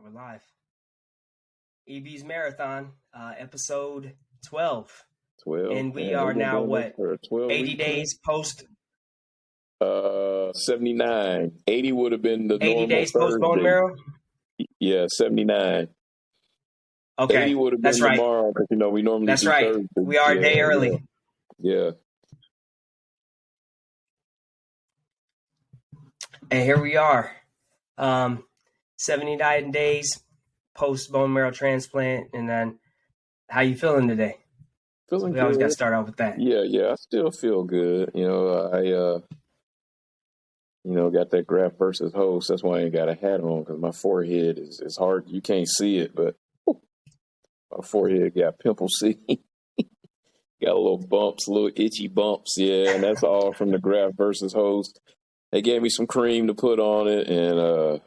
We're live. EB's Marathon, episode 12. 12. And we are now, what, 80 days post? 79. 80 would have been the 80 normal days post bone Thursday. marrow? Yeah, 79. 80 Okay, would have that's been right. tomorrow because, we normally That's do right. Thursday. We are a day early. Yeah. And here we are. 79 days post bone marrow transplant. And then, how you feeling today? Feeling We always got to good. start out with that. Yeah, I still feel good. I got that graft versus host. That's why I ain't got a hat on because my forehead is hard. You can't see it, but my forehead got pimple C. Got a little bumps, little itchy bumps. Yeah, and that's all from the graft versus host. They gave me some cream to put on it, and,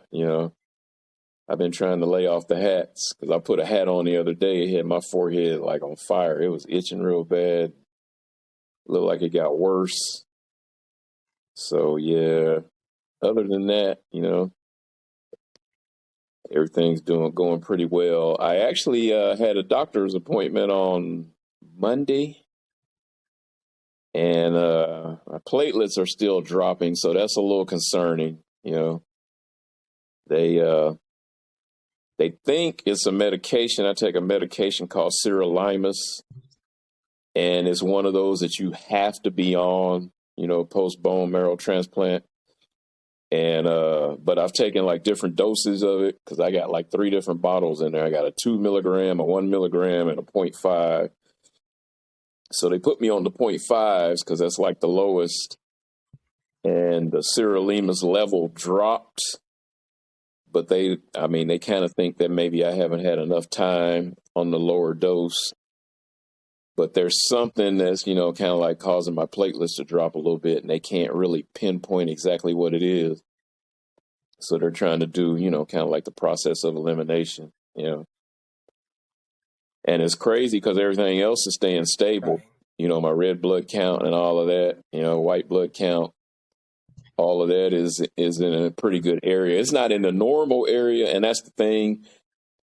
I've been trying to lay off the hats because I put a hat on the other day. It had my forehead like on fire. It was itching real bad. Looked like it got worse. So, yeah, other than that, everything's going pretty well. I actually had a doctor's appointment on Monday, and my platelets are still dropping, so that's a little concerning. They think it's a medication. I take a medication called sirolimus, and it's one of those that you have to be on, post bone marrow transplant. And but I've taken like different doses of it because I got like 3 different bottles in there. I got a 2 milligram, a 1 milligram, and a 0.5. So they put me on the 0.5s because that's like the lowest. And the sirolimus level dropped. But they kind of think that maybe I haven't had enough time on the lower dose. But there's something that's, kind of like causing my platelets to drop a little bit, and they can't really pinpoint exactly what it is. So they're trying to do, kind of like the process of elimination, And it's crazy because everything else is staying stable. Right. My red blood count and all of that, white blood count. All of that is in a pretty good area. It's not in the normal area, and that's the thing.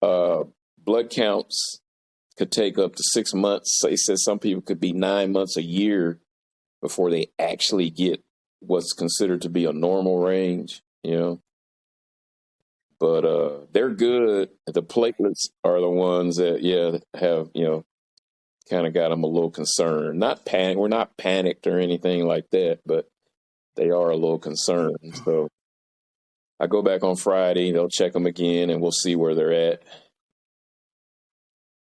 Blood counts could take up to 6 months. They said some people could be 9 months, a year before they actually get what's considered to be a normal range, But they're good. The platelets are the ones that, have, kind of got them a little concerned. Not panic. We're not panicked or anything like that, but they are a little concerned. So I go back on Friday, they'll check them again, and we'll see where they're at.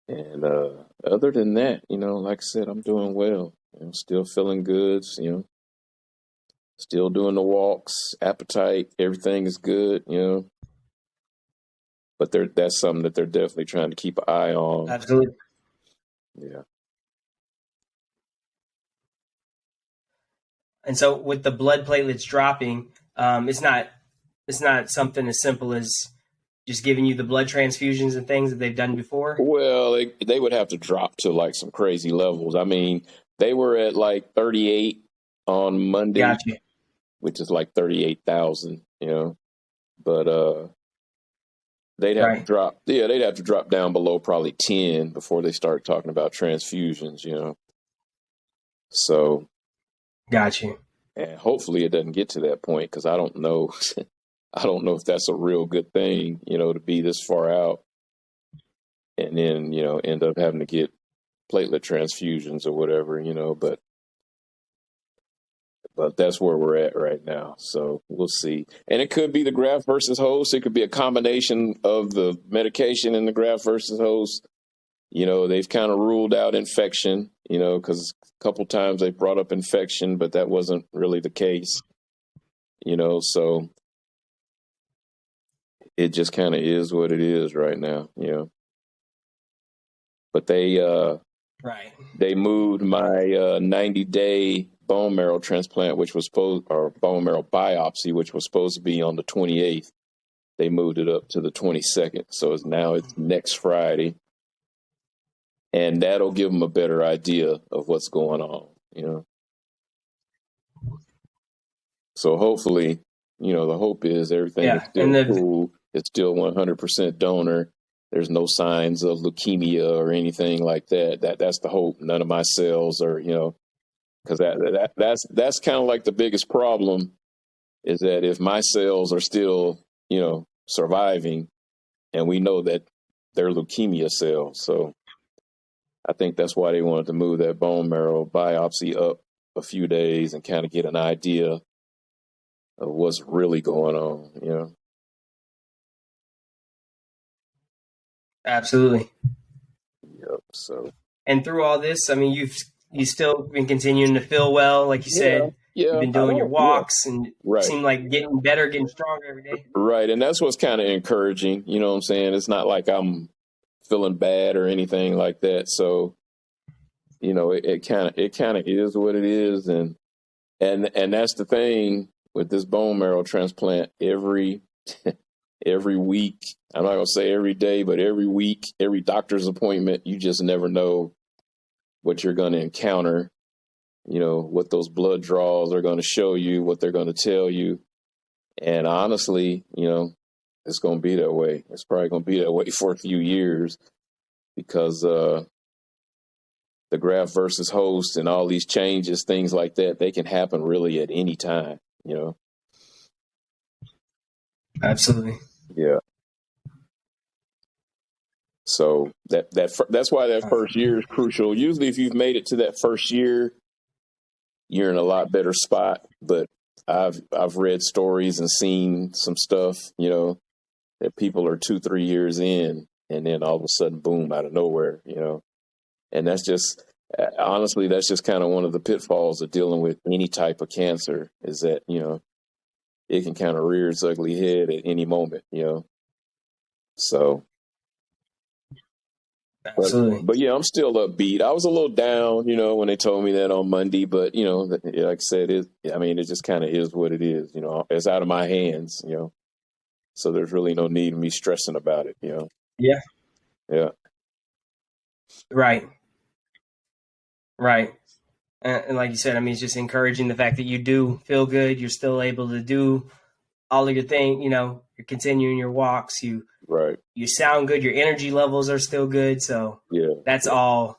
And other than that, like I said, I'm doing well. Still feeling good, still doing the walks, appetite, everything is good, But that's something that they're definitely trying to keep an eye on. Absolutely. Yeah. And so with the blood platelets dropping, it's not something as simple as just giving you the blood transfusions and things that they've done before. Well, they would have to drop to like some crazy levels. I mean, they were at like 38 on Monday, Gotcha. Which is like 38,000, But they'd have to drop. Yeah, they'd have to drop down below probably 10 before they start talking about transfusions, So. Gotcha. And hopefully it doesn't get to that point because I don't know. I don't know if that's a real good thing, to be this far out and then, end up having to get platelet transfusions or whatever, But that's where we're at right now. So we'll see. And it could be the graft versus host. It could be a combination of the medication and the graft versus host. They've kind of ruled out infection, because a couple times they brought up infection, but that wasn't really the case, so it just kind of is what it is right now, But they moved my 90-day bone marrow transplant, or bone marrow biopsy, which was supposed to be on the 28th. They moved it up to the 22nd. So it's next Friday. And that'll give them a better idea of what's going on, So hopefully, the hope is everything is still cool. It's still 100% donor. There's no signs of leukemia or anything like that. That's the hope. None of my cells are, because that's kind of like the biggest problem is that if my cells are still, surviving, and we know that they're leukemia cells. So I think that's why they wanted to move that bone marrow biopsy up a few days and kind of get an idea of what's really going on, Absolutely. Yep. So. And through all this, I mean, you still been continuing to feel well, like you said. Yeah. You've been doing your walks and right. seem like getting better, getting stronger every day. Right. And that's what's kind of encouraging. You know what I'm saying? It's not like I'm feeling bad or anything like that. So, it kind of is what it is. And that's the thing with this bone marrow transplant. Every week, I'm not going to say every day, but every week, every doctor's appointment, you just never know what you're going to encounter, what those blood draws are going to show you, what they're going to tell you. And honestly, it's going to be that way. It's probably going to be that way for a few years because the graft versus host and all these changes, things like that, they can happen really at any time, Absolutely. Yeah. So that's why that first year is crucial. Usually if you've made it to that first year, you're in a lot better spot. But I've read stories and seen some stuff, that people are 2-3 years in and then all of a sudden, boom, out of nowhere, and that's just, honestly, that's just kind of one of the pitfalls of dealing with any type of cancer is that, it can kind of rear its ugly head at any moment, so. Absolutely. But yeah, I'm still upbeat. I was a little down, when they told me that on Monday, but like I said, it just kind of is what it is, it's out of my hands, so there's really no need of me stressing about it, Yeah. Yeah. Right. And like you said, it's just encouraging the fact that you do feel good. You're still able to do all of your thing, you're continuing your walks. Right. You sound good. Your energy levels are still good. So Yeah, that's all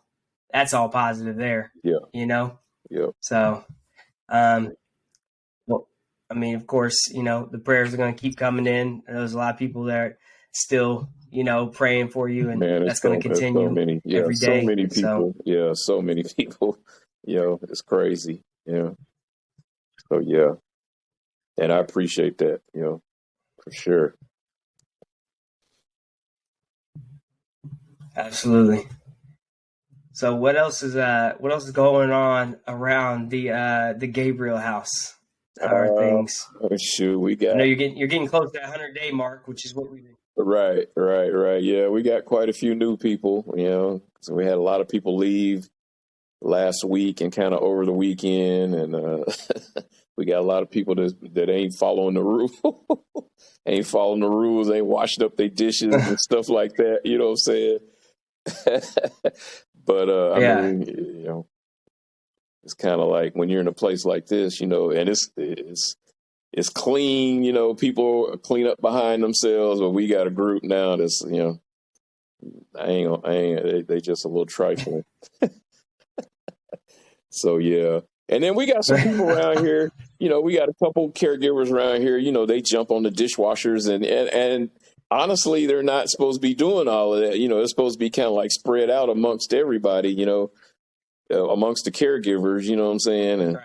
positive there. Yeah. Yeah. So, well, of course, the prayers are going to keep coming in. There's a lot of people that are still, praying for you, and Man, that's going to continue so many, every day. so many people. So many people. It's crazy. So yeah, and I appreciate that. For sure. Absolutely. So what else is going on around the Gabriel House? How are things? Shoot, we got. I know you're getting close to that 100-day mark, which is what we. Right. Yeah, we got quite a few new people. So we had a lot of people leave last week and kind of over the weekend, and we got a lot of people that ain't following the rules, ain't following the rules, ain't washing up their dishes and stuff like that. You know what I'm saying? But it's kind of like when you're in a place like this, and it's clean. People clean up behind themselves, but we got a group now that's they just a little trifling. So yeah, and then we got some people around here. We got a couple caregivers around here. They jump on the dishwashers and honestly, they're not supposed to be doing all of that. It's supposed to be kind of like spread out amongst everybody. Amongst the caregivers. You know what I'm saying? And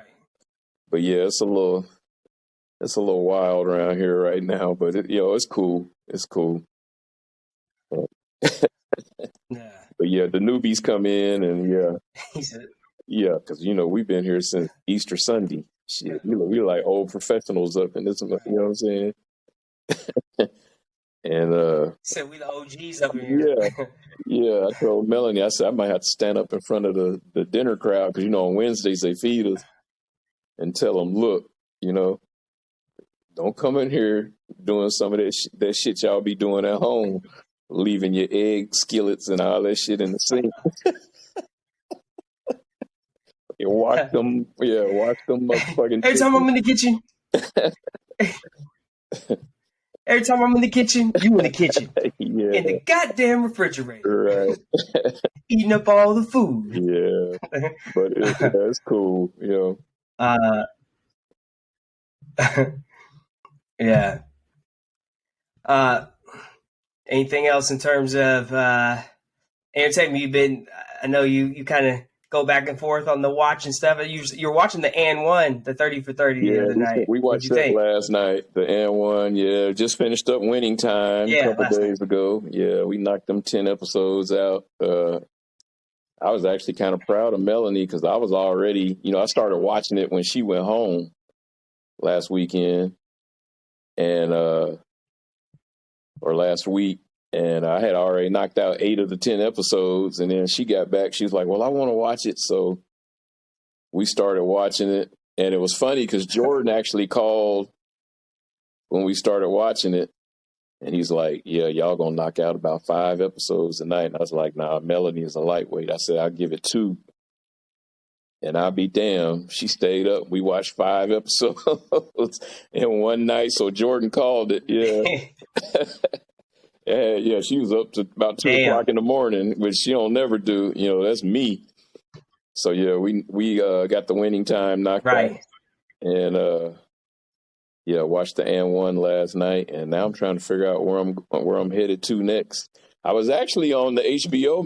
but yeah, it's a little wild around here right now. But it's cool. It's cool. Yeah. But yeah, the newbies come in and yeah, because we've been here since Easter Sunday. Shit, we're like old professionals up in this. You know what I'm saying? And said we the OGs up in here. Yeah. I told Melanie, I said I might have to stand up in front of the dinner crowd because on Wednesdays they feed us and tell them, look, don't come in here doing some of that shit y'all be doing at home, leaving your egg skillets and all that shit in the sink. You watch them motherfucking. Every time I'm in the kitchen. Every time I'm in the kitchen, you in the kitchen. Yeah. In the goddamn refrigerator. Right. Eating up all the food. Yeah. But it's cool, you know. Yeah. Anything else in terms of entertainment? I know you kind of go back and forth on the watch and stuff. You're watching the and one, the 30 for 30 the other night. We What'd watched you that think? last night, the N1. Yeah, just finished up Winning Time a couple days ago. Yeah, we knocked them 10 episodes out. I was actually kind of proud of Melanie because I was already, I started watching it when she went home last weekend or last week. And I had already knocked out 8 of the 10 episodes. And then she got back. She was like, well, I want to watch it. So we started watching it. And it was funny because Jordan actually called when we started watching it. And he's like, yeah, y'all going to knock out about 5 episodes tonight. And I was like, nah, Melanie is a lightweight. I said, I'll give it 2. And I'll be damned. She stayed up. We watched 5 episodes in one night. So Jordan called it. Yeah. Yeah, she was up to about 2 o'clock in the morning, which she don't never do. That's me. So yeah, we got the Winning Time knocked out, and watched the N1 last night, and now I'm trying to figure out where I'm headed to next. I was actually on the HBO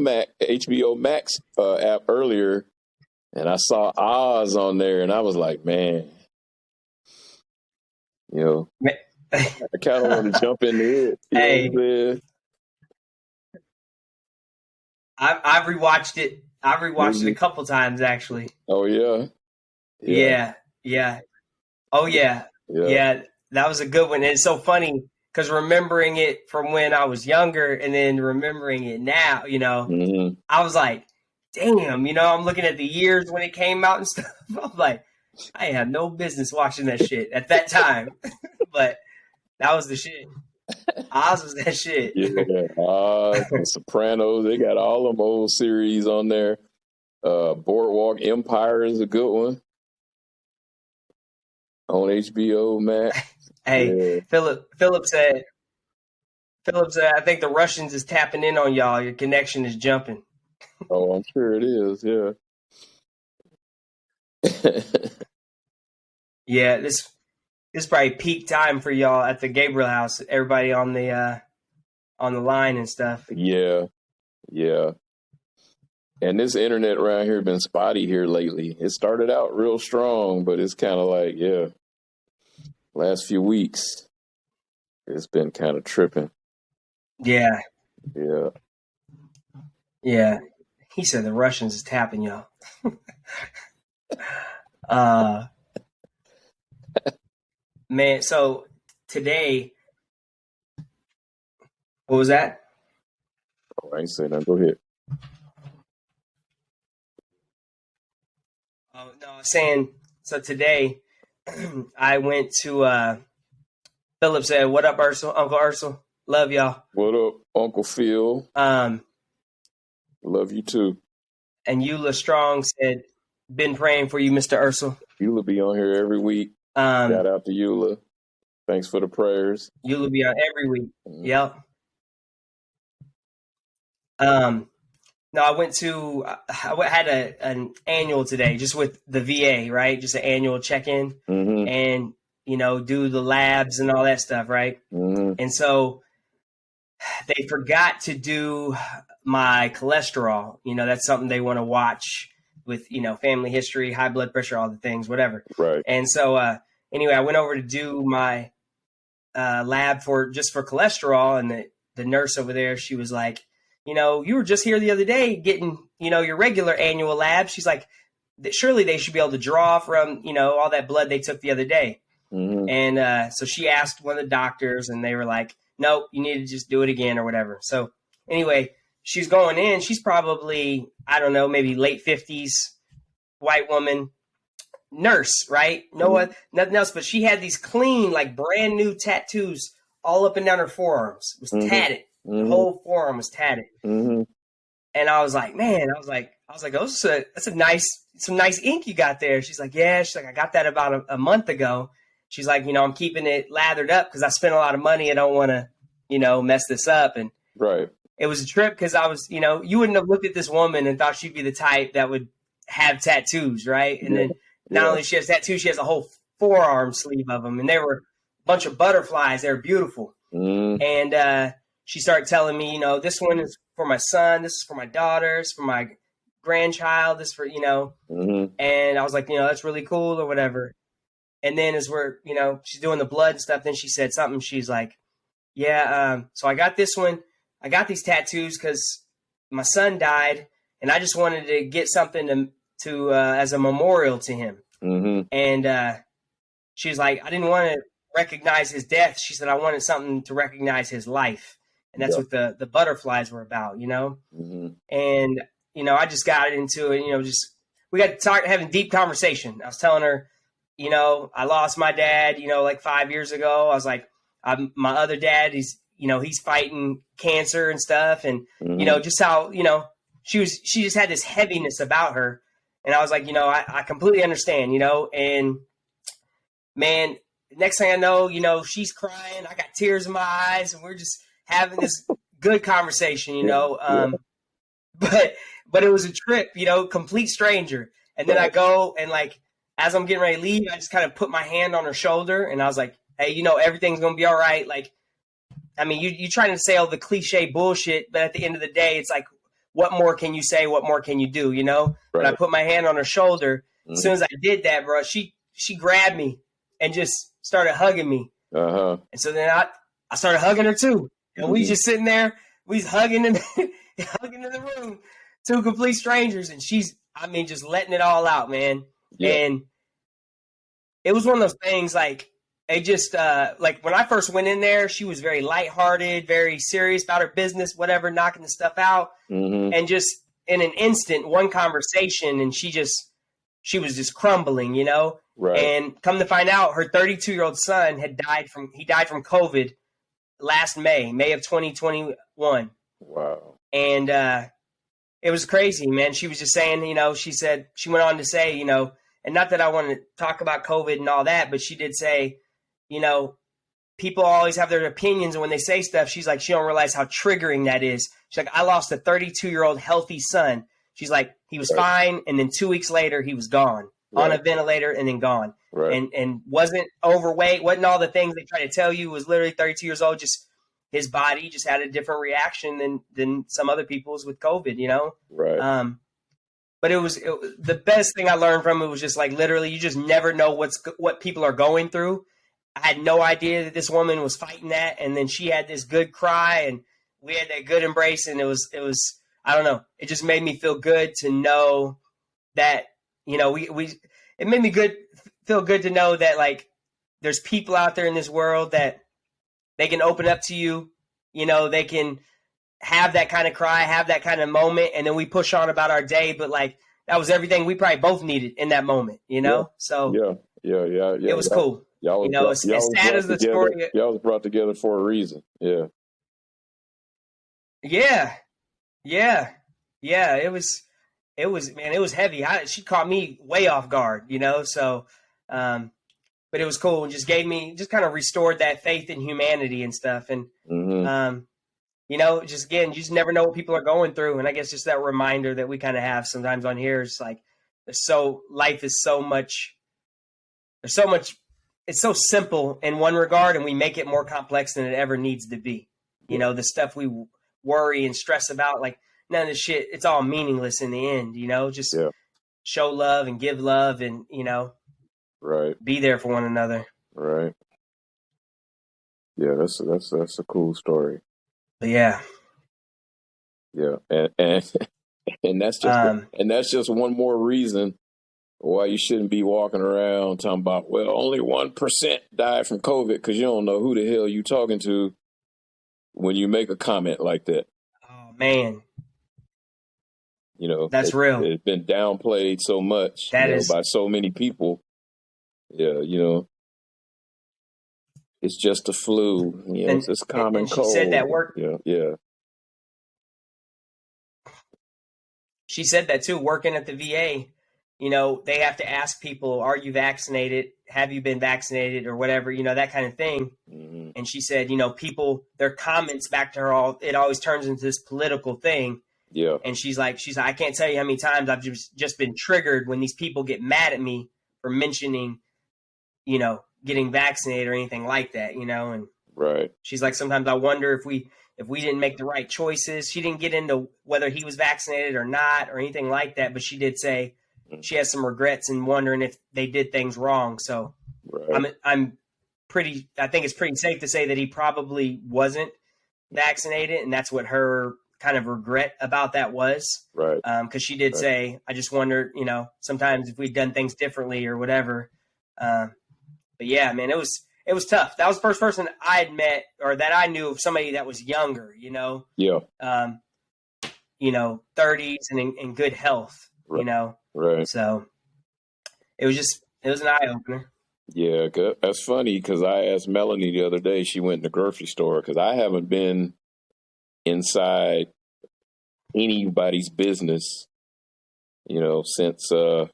Max app earlier, and I saw Oz on there, and I was like, man, I kind of want to jump into it. Hey, I've rewatched it. I've rewatched it a couple times, actually. Oh, yeah? Yeah. Oh, yeah. That was a good one. And it's so funny because remembering it from when I was younger and then remembering it now, I was like, damn, I'm looking at the years when it came out and stuff. I'm like, I have no business watching that shit at that time. But that was the shit. Oz was that shit. Yeah, Oz, The Sopranos, they got all them old series on there. Boardwalk Empire is a good one on HBO Max. Hey, yeah. Philip said, I think the Russians is tapping in on y'all. Your connection is jumping. Oh, I'm sure it is. Yeah. Yeah, this is probably peak time for y'all at the Gabriel House. Everybody on the line and stuff. Yeah. And this internet around here been spotty here lately. It started out real strong, but it's kind of like, last few weeks, it's been kind of tripping. Yeah. Yeah. He said the Russians is tapping y'all. Man, so today, what was that? Oh, I ain't saying that. Go ahead. Oh, no, I was saying, so today I went to, Philip said, what up, Ercil? Uncle Ercil? Love y'all. What up, Uncle Phil? Love you too. And Eula Strong said, been praying for you, Mr. Ercil. Eula be on here every week. Shout out to Eula. Thanks for the prayers. Eula be on every week. Mm-hmm. Yep. No, I had an annual today just with the VA, right? Just an annual check-in and, do the labs and all that stuff, right? Mm-hmm. And so they forgot to do my cholesterol. That's something they want to watch with, family history, high blood pressure, all the things, whatever. Right. And so, anyway, I went over to do my lab for cholesterol, and the nurse over there, she was like, you were just here the other day getting, your regular annual lab. She's like, surely they should be able to draw from, all that blood they took the other day. Mm-hmm. And so she asked one of the doctors, and they were like, nope, you need to just do it again or whatever. So anyway, she's going in. She's probably, I don't know, maybe late 50s, white woman, nurse, right? Nothing else. But she had these clean, like brand new tattoos all up and down her forearms. It was tatted. The whole forearm was tatted. Mm-hmm. And I was like, man, oh, that's some nice ink you got there. She's like, yeah. She's like, I got that about a month ago. she's like, I'm keeping it lathered up because I spent a lot of money. I don't want to, mess this up. And right. It was a trip because I was, you wouldn't have looked at this woman and thought she'd be the type that would have tattoos, right? And then not only she has tattoos, she has a whole forearm sleeve of them, and they were a bunch of butterflies. They were beautiful. And she started telling me, this one is for my son, this is for my daughter, this is for my grandchild, this is for, and I was like, that's really cool or whatever. And then as we're, she's doing the blood and stuff, then she said something. She's like, so I got this one. I got these tattoos because my son died, and I just wanted to get something to as a memorial to him. And she's like, I didn't want to recognize his death. She said, I wanted something to recognize his life. And that's what the butterflies were about, And, I just got into it, we got to having deep conversation. I was telling her, I lost my dad, like 5 years ago. I was like, my other dad, he's fighting cancer and stuff. And, just how, she just had this heaviness about her. And I was like, I completely understand, and man, next thing I know, she's crying. I got tears in my eyes, and we're just having this good conversation, but it was a trip, complete stranger. And then I go and like, as I'm getting ready to leave, I just kind of put my hand on her shoulder and I was like, hey, everything's going to be all right. Like, I mean, you trying to say all the cliche bullshit, but at the end of the day, it's like, what more can you say? What more can you do? But I put my hand on her shoulder. As soon as I did that, bro, she grabbed me and just started hugging me. And so then I started hugging her too. And we just sitting there, we hugging in the room, two complete strangers. And she's, just letting it all out, man. Yeah. And it was one of those things like, it just, like when I first went in there, she was very lighthearted, very serious about her business, whatever, knocking the stuff out. And just in an instant, one conversation, and she was just crumbling, Right. And come to find out, her 32-year-old son died from COVID last May of 2021. Wow. And it was crazy, man. She was just saying, she went on to say, and not that I want to talk about COVID and all that, but she did say, people always have their opinions, and when they say stuff, she's like, she don't realize how triggering that is. She's like, I lost a 32-year-old healthy son. She's like, he was fine, and then 2 weeks later, he was gone on a ventilator and then gone. And wasn't overweight, wasn't all the things they try to tell you, was literally 32 years old, just his body just had a different reaction than some other people's with COVID, Right. But it was the best thing I learned from it was just like, literally, you just never know what people are going through. I had no idea that this woman was fighting that. And then she had this good cry and we had that good embrace. And it was, I don't know. It just made me feel good to know that, it made me feel good to know that like, there's people out there in this world that they can open up to you, they can have that kind of cry, have that kind of moment. And then we push on about our day. But like, that was everything we probably both needed in that moment, So yeah. It was cool. As sad as the story. Y'all was brought together for a reason. Yeah. It was, man, it was heavy. She caught me way off guard, so, but it was cool and just kind of restored that faith in humanity and stuff. And, just again, you just never know what people are going through. And I guess just that reminder that we kind of have sometimes on here is like, life is so much, it's so simple in one regard, and we make it more complex than it ever needs to be. The stuff we worry and stress about, like none of this shit, it's all meaningless in the end, just show love and give love and, right. Be there for one another. Right. Yeah. That's a cool story. But yeah. Yeah. And that's just one more reason why you shouldn't be walking around talking about, well, only 1% died from COVID, because you don't know who the hell you talking to when you make a comment like that. Oh, man. That's real. It's been downplayed so much by so many people. Yeah, it's just a flu. It's common cold. She said that work. Yeah. She said that too, working at the VA. they have to ask people, are you vaccinated? Have you been vaccinated or whatever, that kind of thing. Mm-hmm. And she said, people, their comments back to her, it always turns into this political thing. Yeah. And she's like, I can't tell you how many times I've just been triggered when these people get mad at me for mentioning, getting vaccinated or anything like that, and right. She's like, sometimes I wonder if we didn't make the right choices. She didn't get into whether he was vaccinated or not or anything like that, but she did say she has some regrets and wondering if they did things wrong. So right. I think it's pretty safe to say that he probably wasn't vaccinated, and that's what her kind of regret about that was. Right. Because she did say, I just wonder, sometimes if we'd done things differently or whatever. But yeah, man, it was tough. That was the first person I had met or that I knew of somebody that was younger, Yeah. 30s and in good health, right. Right. So it was an eye opener. Yeah, that's funny because I asked Melanie the other day. She went in the grocery store because I haven't been inside anybody's business, since the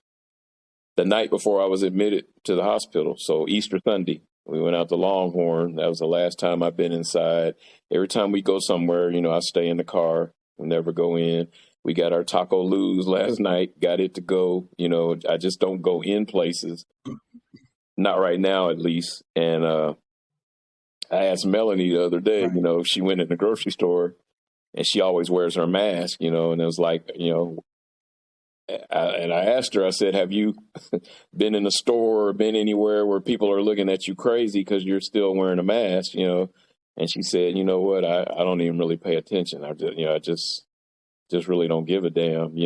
night before I was admitted to the hospital. So Easter Sunday, we went out to Longhorn. That was the last time I've been inside. Every time we go somewhere, I stay in the car. We never go in. We got our Taco Luz last night, got it to go. I just don't go in places. Not right now, at least. And I asked Melanie the other day, she went in the grocery store and she always wears her mask, and it was like, and I asked her, I said, have you been in a store or been anywhere where people are looking at you crazy because you're still wearing a mask, And she said, you know what, I don't even really pay attention. I just, just really don't give a damn,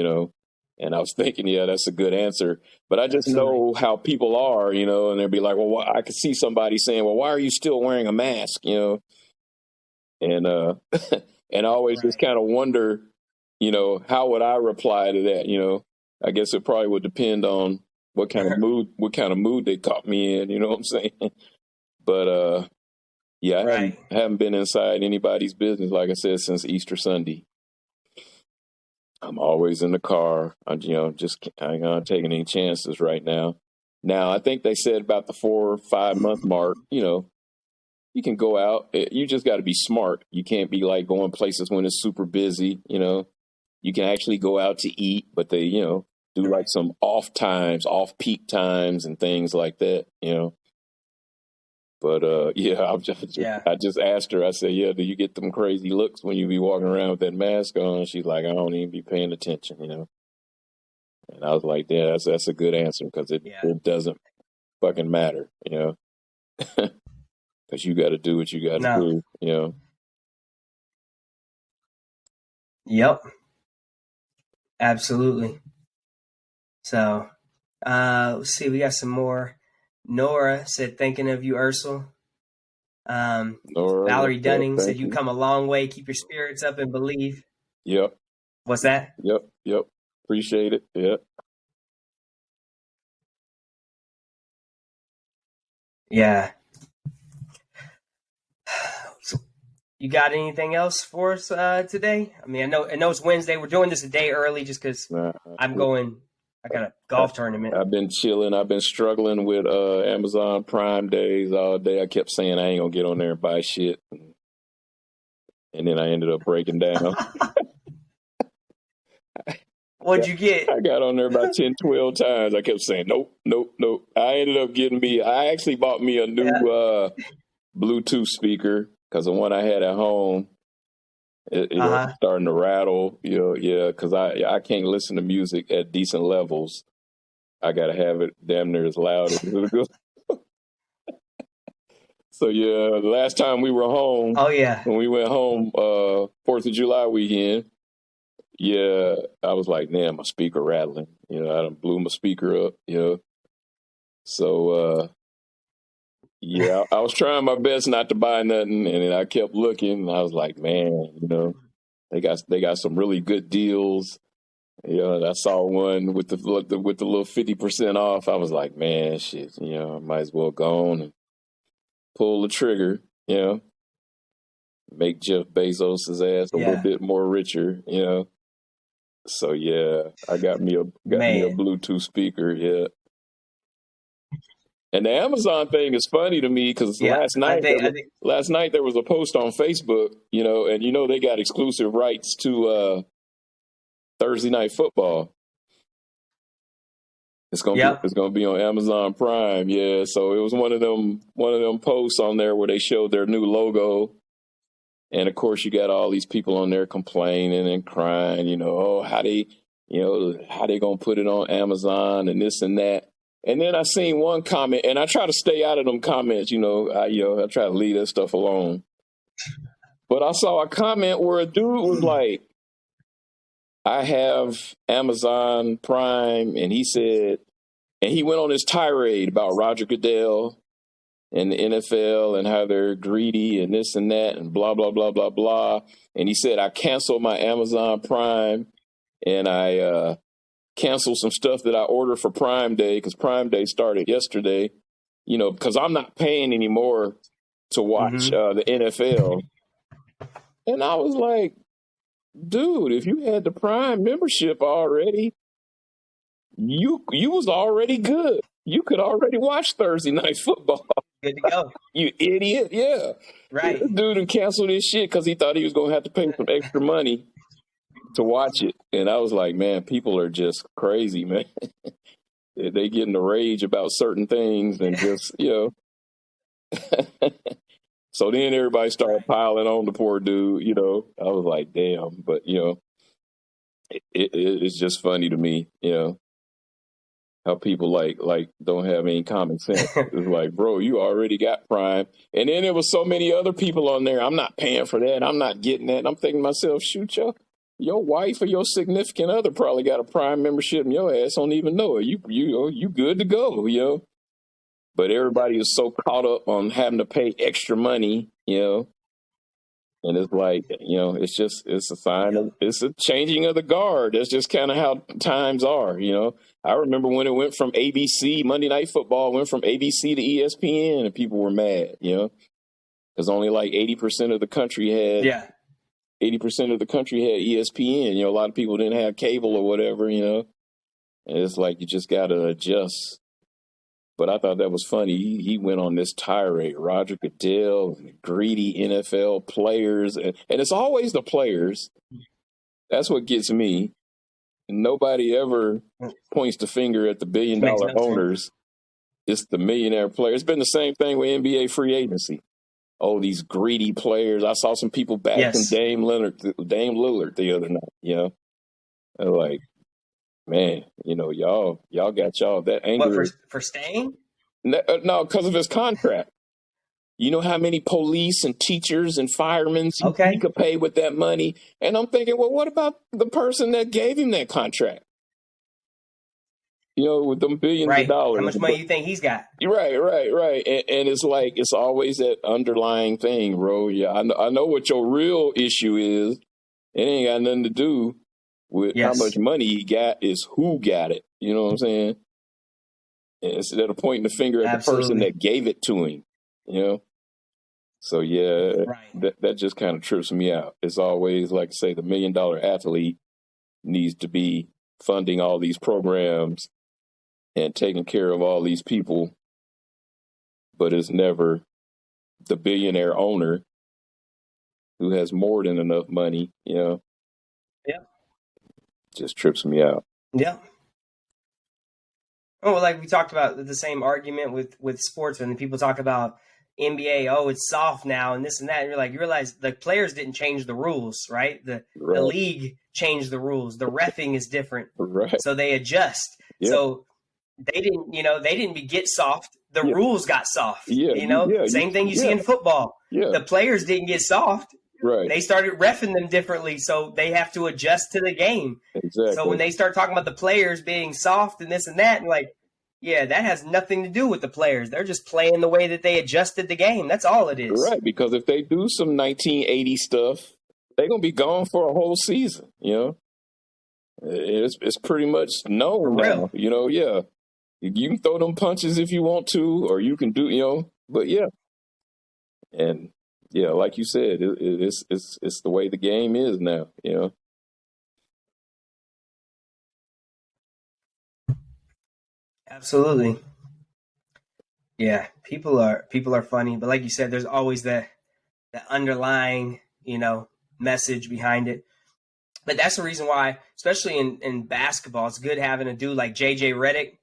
And I was thinking, yeah, that's a good answer. But I just know how people are, and they'd be like, well, I could see somebody saying, well, why are you still wearing a mask, And and I always just kind of wonder, how would I reply to that, I guess it probably would depend on what kind of mood they caught me in, you know what I'm saying? But yeah, I haven't been inside anybody's business, like I said, since Easter Sunday. I'm always in the car. I ain't not taking any chances right now. Now, I think they said about the 4 or 5 month mark, you can go out. You just got to be smart. You can't be like going places when it's super busy, You can actually go out to eat, but they, do like some off peak times and things like that, But yeah, I just asked her. I said, "Yeah, do you get them crazy looks when you be walking around with that mask on?" She's like, "I don't even be paying attention," And I was like, "Yeah, that's a good answer because it doesn't fucking matter, because you got to do what you got to do, Yep, absolutely. So let's see. We got some more. Nora said, "Thinking of you, Ercil." Valerie Dunning said, "You come a long way. Keep your spirits up and believe." Yep. What's that? Yep. Appreciate it. Yep. Yeah. So, you got anything else for us today? I mean, I know it's Wednesday. We're doing this a day early just because I got a golf tournament. I've been chilling. I've been struggling with Amazon Prime days all day. I kept saying I ain't gonna get on there and buy shit, and then I ended up breaking down. What'd you get? I got on there about 10, 12 times. I kept saying, nope. I ended up I actually bought me a new Bluetooth speaker because the one I had at home, it was starting to rattle, because I can't listen to music at decent levels. I got to have it damn near as loud as it goes. So, yeah, the last time we were home, when we went home 4th of July weekend, yeah, I was like, damn, my speaker rattling. I done blew my speaker up, So, yeah, I was trying my best not to buy nothing, and then I kept looking, and I was like, man, they got some really good deals. I saw one with the little 50% off. I was like, man, shit, I might as well go on and pull the trigger, make Jeff Bezos' ass a little bit more richer, So yeah, I got me a Man. Bluetooth speaker. Yeah. And the Amazon thing is funny to me because Yeah, I think last night there was a post on Facebook, and they got exclusive rights to Thursday Night Football. yep. It's gonna be on Amazon Prime, yeah. So it was one of them posts on there where they showed their new logo, and of course you got all these people on there complaining and crying, oh how they gonna put it on Amazon and this and that. And then I seen one comment, and I try to stay out of them comments, I try to leave that stuff alone. But I saw a comment where a dude was like, I have Amazon Prime, and he said, and he went on his tirade about Roger Goodell and the NFL and how they're greedy and this and that and blah, blah, blah, blah, blah. And he said, I canceled my Amazon Prime and I canceled some stuff that I ordered for Prime Day because Prime Day started yesterday, because I'm not paying anymore to watch the NFL. And I was like, dude, if you had the Prime membership already, you was already good. You could already watch Thursday Night Football. Good to go. You idiot. Yeah. Right. This dude who canceled his shit because he thought he was going to have to pay some extra money to watch it. And I was like, man, people are just crazy, man. They get in a rage about certain things and just, So then everybody started piling on the poor dude, I was like, damn. But, it's just funny to me, how people like don't have any common sense. It's like, bro, you already got Prime. And then there was so many other people on there. I'm not paying for that. I'm not getting that. And I'm thinking to myself, shoot, your wife or your significant other probably got a Prime membership and your ass don't even know it. You good to go, But everybody is so caught up on having to pay extra money, And it's like, it's a sign it's a changing of the guard. That's just kind of how times are, I remember when it went from ABC, Monday Night Football went from ABC to ESPN and people were mad, because only like 80% of the country had 80% of the country had ESPN. A lot of people didn't have cable or whatever, And it's like you just got to adjust. But I thought that was funny. He went on this tirade, Roger Goodell, greedy NFL players. And it's always the players. That's what gets me. Nobody ever points the finger at the billion-dollar owners. It's the millionaire players. It's been the same thing with NBA free agency. Oh, these greedy players. I saw some people backing Dame Lillard the other night, They're like, man, y'all got y'all that angry. What, for staying? No, because of his contract. You know how many police and teachers and firemen he could pay with that money? And I'm thinking, well, what about the person that gave him that contract? With them billions of dollars. How much money you think he's got? Right. And it's like, it's always that underlying thing, bro. Yeah, I know what your real issue is. It ain't got nothing to do with how much money he got, is who got it. You know what I'm saying? And instead of pointing the finger at the person that gave it to him, So, yeah, that just kind of trips me out. It's always, like I say, the $1 million athlete needs to be funding all these programs and taking care of all these people, but it's never the billionaire owner who has more than enough money, Yeah. Just trips me out. Yeah. Oh, well, like we talked about the same argument with sports when people talk about NBA, oh, it's soft now and this and that. And you're like, you realize the players didn't change the rules, right? The league changed the rules. The reffing is different. Right. So they adjust. Yeah. So they didn't get soft. The rules got soft. Yeah. Same thing you see in football. Yeah. The players didn't get soft. Right. They started reffing them differently, so they have to adjust to the game. Exactly. So when they start talking about the players being soft and this and that, and like, yeah, that has nothing to do with the players. They're just playing the way that they adjusted the game. That's all it is. Right, because if they do some 1980 stuff, they're going to be gone for a whole season, It's pretty much known now, yeah. You can throw them punches if you want to, or you can do, but yeah. And yeah, like you said, it's the way the game is now, Absolutely. Yeah, people are funny, but like you said, there's always that underlying, message behind it. But that's the reason why, especially in basketball, it's good having a dude like JJ Redick.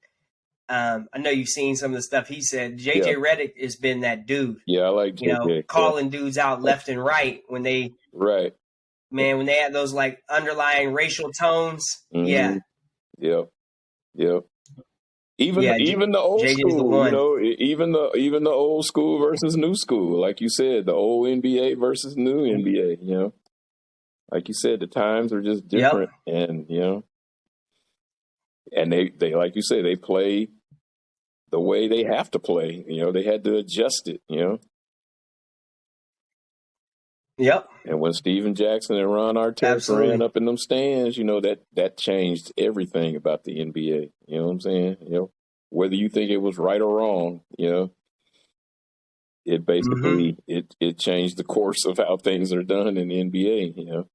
I know you've seen some of the stuff he said. Yeah, JJ Redick has been that dude, yeah, I like JJ. Yeah, calling dudes out left and right right. when they had those like underlying racial tones. Mm-hmm. Yeah, Yep, yep. Even yeah, even the old JJ's the school, one. even the old school versus new school, like you said, the old NBA versus new NBA. Like you said, the times are just Yep, different, and and they like you said, they play the way they have to play. They had to adjust it. yep, And when Steven Jackson and Ron Artest ran absolutely. up in them stands, that changed everything about the NBA. You know what I'm saying? Whether you think it was right or wrong, it Hmm. basically it changed the course of how things are done in the NBA.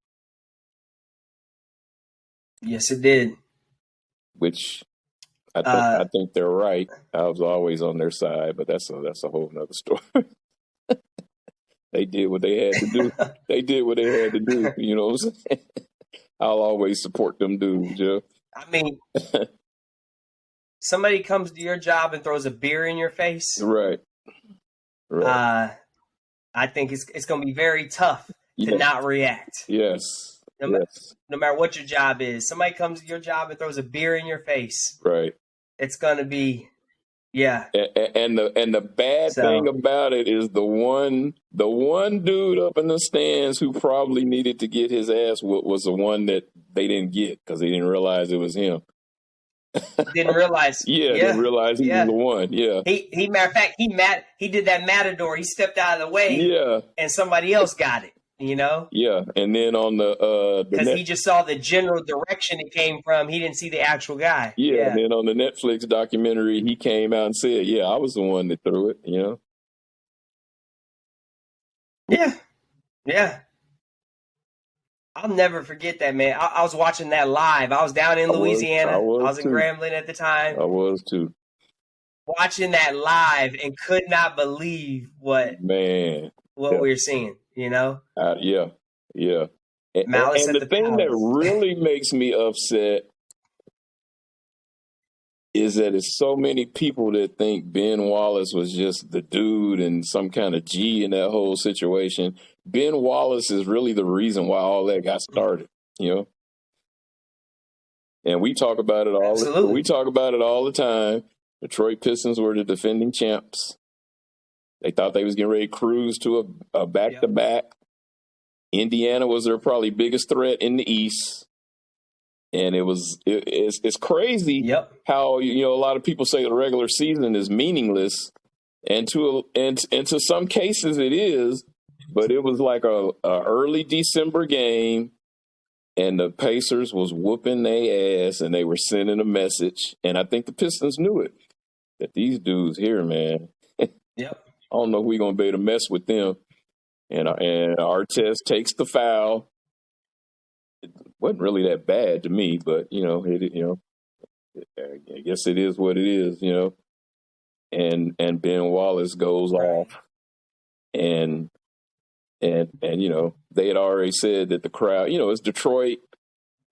Yes, it did. Which I think Uh, I think they're right. I was always on their side, but that's a whole nother story. They did what they had to do. They did what they had to do. You know what I'm saying? I'll always support them dudes. Yeah. I mean, somebody comes to your job and throws a beer in your face. Right. Right. Uh, I think it's going to be very tough to Yeah. not react. Yes. No, Yes. no matter what your job is, somebody comes to your job and throws a beer in your face. Right. It's going to be, yeah. And the bad thing So about it is the one dude up in the stands who probably needed to get his ass whooped was the one that they didn't get because they didn't realize it was him. didn't realize. Yeah, didn't Yeah, realize he was yeah. the one. Yeah, He matter of fact, he did that matador. He stepped out of the way, yeah, and somebody else got it. yeah. And then on the Because net, he just saw the general direction it came from. He didn't see the actual guy. yeah, and Yeah, then on the Netflix documentary, he came out and said, "Yeah, I was the one that threw it." yeah, yeah. I'll never forget that, man. I was watching that live. I was down in I Louisiana. I was was in too. Grambling at the time, I was too. watching that live and could not believe Man, what yeah, we were seeing. yeah, yeah. Malice And at the the thing that Palace. really makes me upset is that it's so many people that think Ben Wallace was just the dude and some kind of G in that whole situation. Ben Wallace is really the reason why all that got started, you know. And we talk about it all. We Absolutely. talk about it all the time. Detroit Pistons were the defending champs. They thought they was getting ready to cruise to a back to Yep. back. Indiana was their probably biggest threat in the East. And it's crazy Yep. how a lot of people say the regular season is meaningless, and to some cases it is, but it was like a early December game, and the Pacers was whooping their ass, and they were sending a message, and I think the Pistons knew it that these dudes here, man, I Yep. don't know if we're gonna be able to mess with them, and Artest takes the foul. Wasn't really that bad to me, but I guess it is what it is. And Ben Wallace goes Right. off, and they had already said that the crowd, it's Detroit.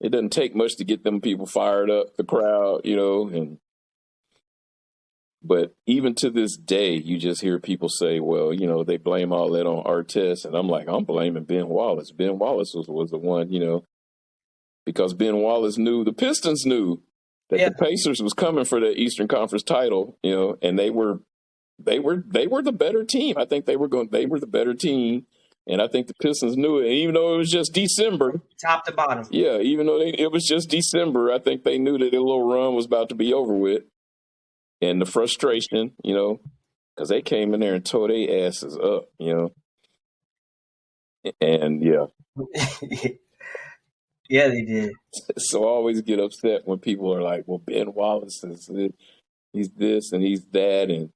It doesn't take much to get them people fired up, the crowd, and but even to this day, you just hear people say, well, they blame all that on Artest, and I'm like, I'm blaming Ben Wallace. Ben Wallace was the one, because Ben Wallace knew, the Pistons knew that Yeah. the Pacers was coming for the Eastern Conference title, and they were the better team. I think they were the better team, and I think the Pistons knew it. And even though it was just December, Top to bottom. yeah, even though it was just December, I think they knew that their little run was about to be over with, and the frustration, because they came in there and tore their asses up, and yeah. Yeah, they did. So I always get upset when people are like, "Well, Ben Wallace he's this and he's that," and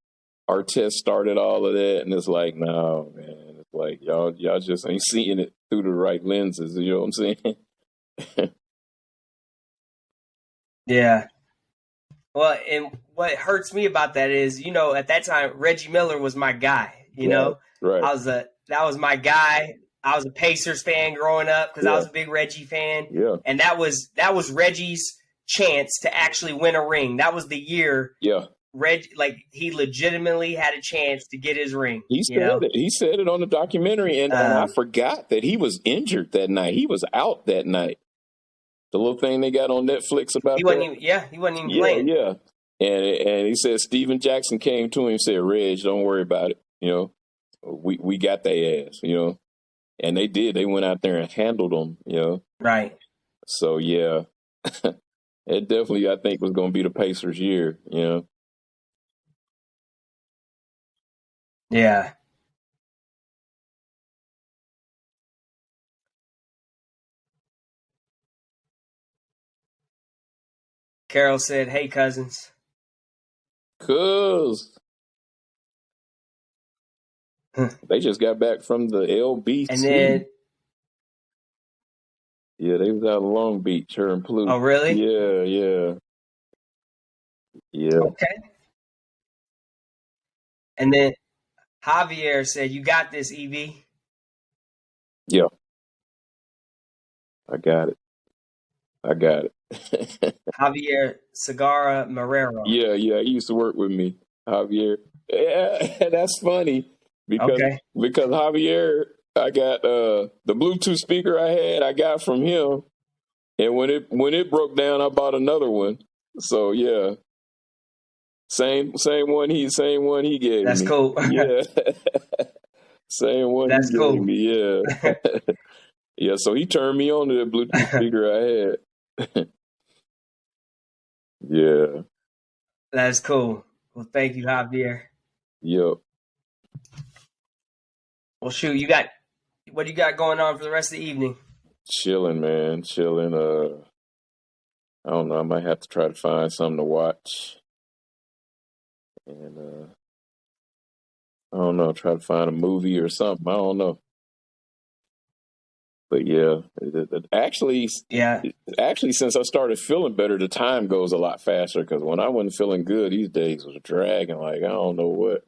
Artest started all of that, and it's like, no, man, it's like y'all just ain't seeing it through the right lenses. You know what I'm saying? Yeah. Well, and what hurts me about that is, at that time Reggie Miller was my guy. Right, right. That was my guy. I was a Pacers fan growing up because I Yeah, was a big Reggie fan, yeah, and that was Reggie's chance to actually win a ring. That was the year yeah. he legitimately had a chance to get his ring. He said it. He said it on the documentary, and I Um, forgot that he was injured that night. He was out that night. The little thing they got on Netflix about that. he wasn't even Yeah, playing. yeah. And he said Steven Jackson came to him and said, "Reg, don't worry about it. We got their ass. And they did. They went out there and handled them. Right. So yeah, it definitely I think was going to be the Pacers' year. Yeah. Carol said, "Hey, cousins." Cause they just got back from the And LBC. then, Yeah, they was out in Long Beach, her and Plu. oh, really? Yeah, yeah, yeah, Okay. And then Javier said, "You got this, EV." yeah. I got it. I got it. Javier Segarra Marrero. Yeah, yeah. He used to work with me, Javier. Yeah, that's funny because Okay. because Javier, I got the Bluetooth speaker I got from him, and when it broke down, I bought another one. So yeah, same one he gave That's me. cool. Yeah, same one he That's gave cool. me. Yeah, yeah. So he turned me on to the Bluetooth speaker I had. Yeah. That's cool. Well, thank you, Javier. Yep. Well, shoot, what do you got going on for the rest of the evening? Chilling, man. Chilling. I don't know. I might have to try to find something to watch. And I don't know, try to find a movie or something. I don't know. But yeah, Yeah. actually, since I started feeling better, the time goes a lot faster. Because when I wasn't feeling good, these days was dragging. Like I don't know what.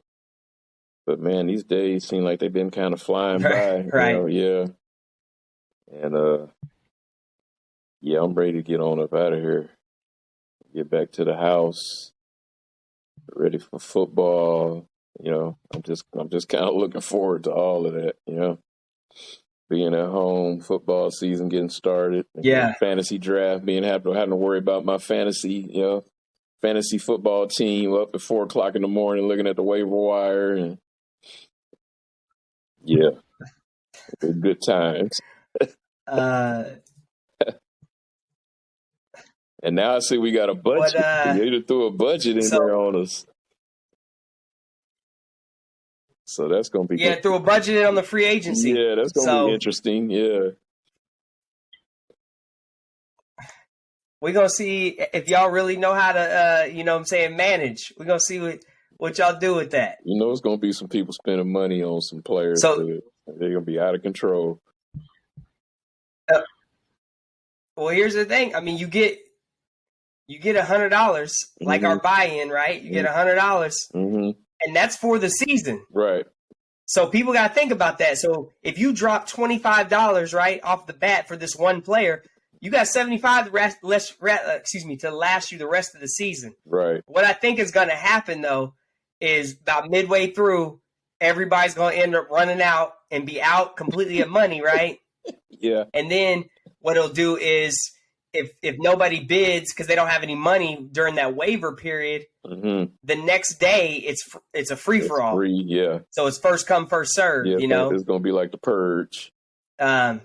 But man, these days seem like they've been kind of flying by. Right. Yeah. And yeah, I'm ready to get on up out of here. Get back to the house. Ready for football. I'm just kind of looking forward to all of that. Being at home, football season getting started, Yeah. fantasy draft, having to worry about my fantasy football team up at 4:00 in the morning, looking at the waiver wire, and yeah, good times. And now I see we got a What budget. They threw a budget in so there on us, so that's gonna be threw a budget on the free agency. Yeah, that's gonna be So interesting. Yeah. we're gonna see if y'all really know how to manage. We're gonna see what y'all do with that. It's gonna be some people spending money on some players. So They're gonna be out of control. well, here's the thing. I mean, you get $100, like our buy-in, right? You get $100, Mm-hmm. and that's for the season. Right. So people got to think about that. So if you drop $25 right off the bat for this one player, you got $75 to last you the rest of the season. Right. What I think is going to happen though is about midway through, everybody's going to end up running out and be out completely of money, right? Yeah. And then what it'll do is if nobody bids because they don't have any money during that waiver period, the next day it's a free for all. Free, yeah. So it's first come, first serve. Yeah, it's gonna be like the purge. It'll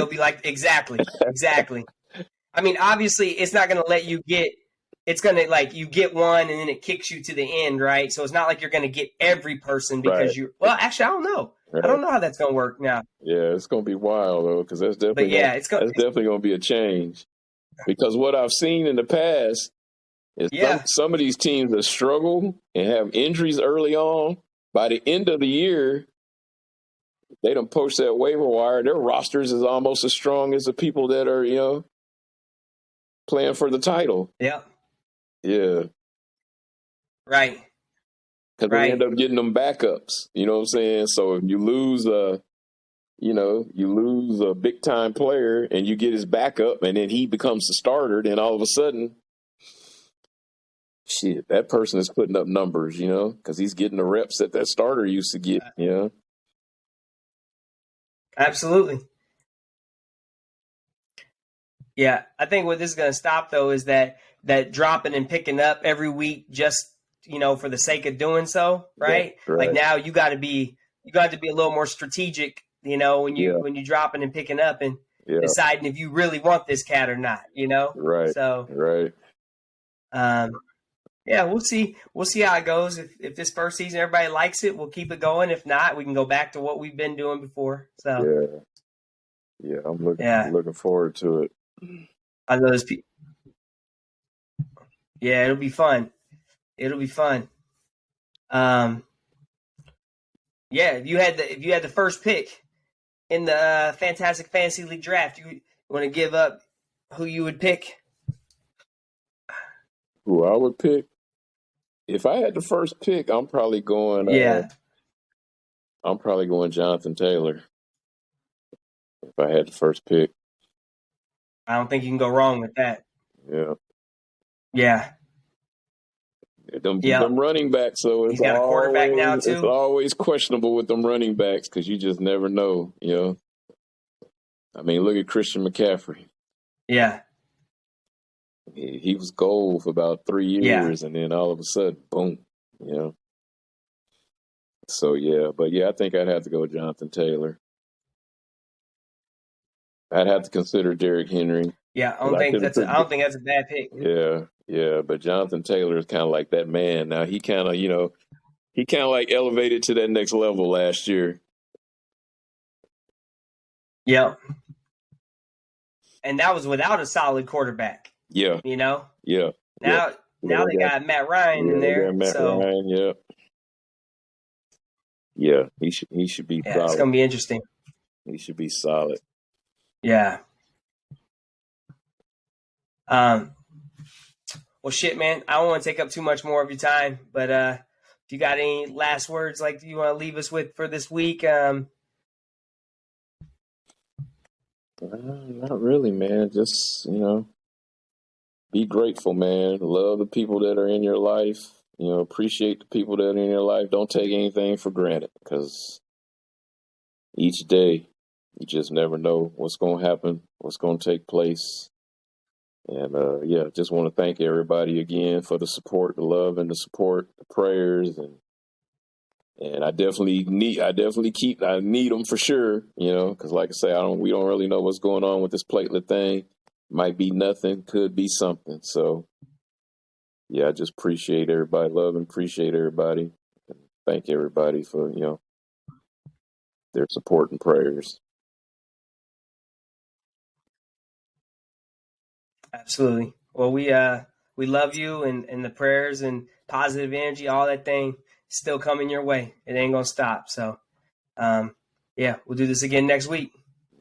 be like exactly. I mean, obviously, it's not going to let you get. It's going to you get one and then it kicks you to the end, right? So it's not like you're going to get every person because you. Well, actually, I don't know. Right. I don't know how that's going to work now. Yeah, it's going to be wild though, because that's definitely. That's definitely going to be a change. Because what I've seen in the past is some of these teams that struggle and have injuries early on. By the end of the year, they don't post that waiver wire. Their rosters is almost as strong as the people that are, playing for the title. Yeah. Yeah. Right. Because they end up getting them backups. You know what I'm saying? So if you lose a big time player and you get his backup and then he becomes the starter, then all of a sudden, shit, that person is putting up numbers, because he's getting the reps that starter used to get, Absolutely. Yeah. I think what this is going to stop, though, is that dropping and picking up every week just, for the sake of doing so, right? Right. Like now you got to be a little more strategic, when you dropping and picking up and deciding if you really want this cat or not, Right. So, right. Yeah, we'll see. We'll see how it goes. If this first season everybody likes it, we'll keep it going. If not, we can go back to what we've been doing before. So yeah, I'm looking forward to it. I know those people. Yeah, it'll be fun. It'll be fun. Yeah, if you had the first pick in the Fantastic Fantasy League draft, you want to give up who you would pick? Who I would pick? If I had the first pick, I'm probably going. I'm probably going Jonathan Taylor. If I had the first pick, I don't think you can go wrong with that. Yeah. Yeah. Them running backs, though, he's got a quarterback now too. It's always questionable with them running backs because you just never know. I mean, look at Christian McCaffrey. Yeah. He was gold for about 3 years, and then all of a sudden, boom. So I think I'd have to go with Jonathan Taylor. I'd have to consider Derrick Henry. Yeah, I don't think that's a bad pick. Yeah, but Jonathan Taylor is kind of like that man. Now he kind of like elevated to that next level last year. Yep. And that was without a solid quarterback. Yeah. Yeah. Now they got Matt Ryan in there. Ryan, yeah. Yeah, he should be solid. It's gonna be interesting. He should be solid. Yeah. Well, shit, man. I don't want to take up too much more of your time, but if you got any last words like you want to leave us with for this week? Not really, man. Just be grateful, man. Love the people that are in your life. Appreciate the people that are in your life. Don't take anything for granted because each day you just never know what's going to happen, what's going to take place. And just want to thank everybody again for the support, the love, and the support, the prayers, and I definitely need them for sure. Because like I say, we don't really know what's going on with this platelet thing. Might be nothing, could be something. So I just appreciate everybody, love and appreciate everybody, and thank everybody for their support and prayers. Absolutely. Well, we love you and the prayers and positive energy, all that thing still coming your way. It ain't gonna stop. So, we'll do this again next week.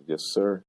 Yes, sir.